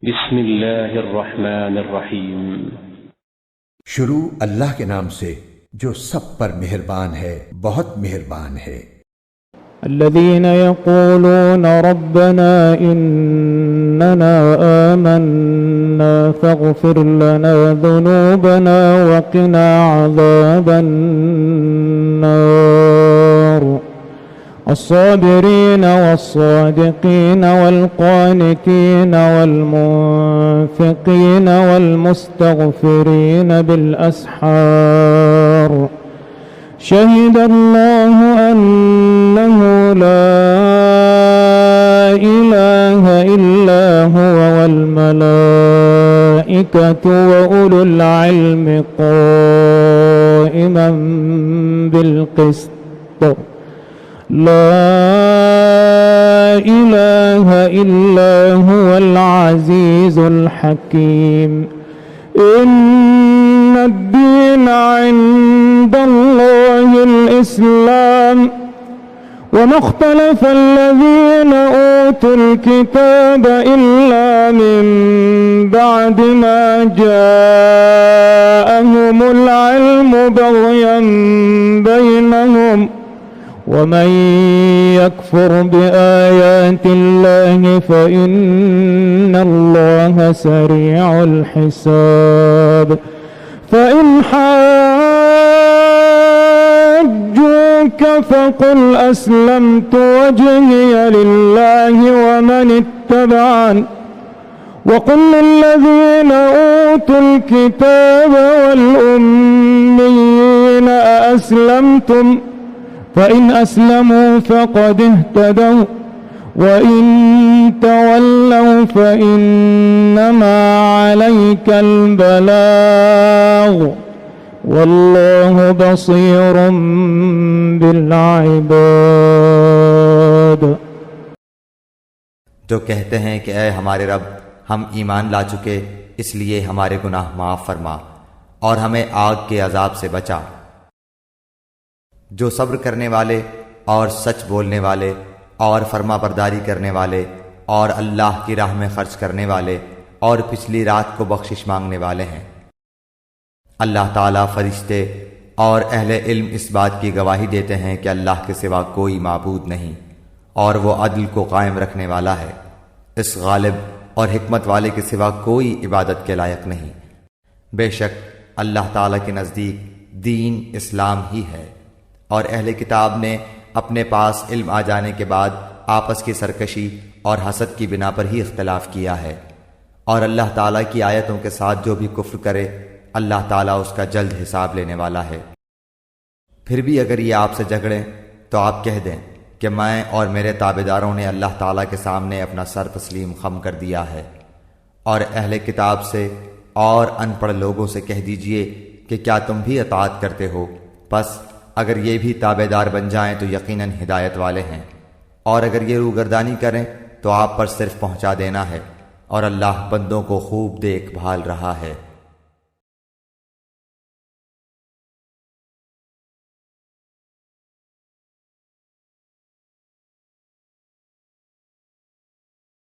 बिस्मिल्लाहिर्रहमानिर्रहीम। शुरू अल्लाह के नाम से जो सब पर मेहरबान है, बहुत मेहरबान है। الذين يقولون ربنا إننا آمنا فاغفر لنا ذنوبنا وقنا عذاب النار الصابرين والصادقين والقانتين والمنفقين والمستغفرين بالأسحار شهد الله أنه لا إله إلا هو والملائكة وأولو العلم قائما بالقسط لا إله إلا هو العزيز الحكيم إن الدين عند الله الإسلام وما اختلف الذين أوتوا الكتاب إلا من بعد ما جاءهم العلم بغيا بينهم ومن يكفر بآيات الله فإن الله سريع الحساب فإن حاجوك فقل أسلمت وجهي لله ومن اتبعني وقل للذين أوتوا الكتاب والأميين أأسلمتم فإن أسلموا فقد اهتدوا وإن تولوا فإنما عليك البلاغ والله بصير بالعباد। जो कहते हैं कि ऐ हमारे रब, हम ईमान ला चुके, इसलिए हमारे गुनाह माफ़ फरमा और हमें आग के अजाब से बचा। जो सब्र करने वाले और सच बोलने वाले और फर्मा बरदारी करने वाले और अल्लाह की राह में खर्च करने वाले और पिछली रात को बख्शिश मांगने वाले हैं। अल्लाह ताला फरिश्ते और अहले इल्म इस बात की गवाही देते हैं कि अल्लाह के सिवा कोई माबूद नहीं और वो अदल को कायम रखने वाला है। इस गालिब और हिकमत वाले के सिवा कोई इबादत के लायक नहीं। बेशक अल्लाह ताला के नज़दीक दीन इस्लाम ही है और अहले किताब ने अपने पास इल्म आ जाने के बाद आपस की सरकशी और हसद की बिना पर ही इख्तिलाफ किया है। और अल्लाह ताला की आयतों के साथ जो भी कुफ्र करे, अल्लाह ताला उसका जल्द हिसाब लेने वाला है। फिर भी अगर ये आपसे झगड़ें तो आप कह दें कि मैं और मेरे ताबेदारों ने अल्लाह ताला के सामने अपना सर तस्लीम खम कर दिया है। और अहले किताब से और अनपढ़ लोगों से कह दीजिए कि क्या तुम भी अताअत करते हो? बस अगर ये भी ताबेदार बन जाएं तो यकीनन हिदायत वाले हैं। और अगर ये रूगर्दानी करें तो आप पर सिर्फ पहुंचा देना है और अल्लाह बंदों को खूब देखभाल रहा है।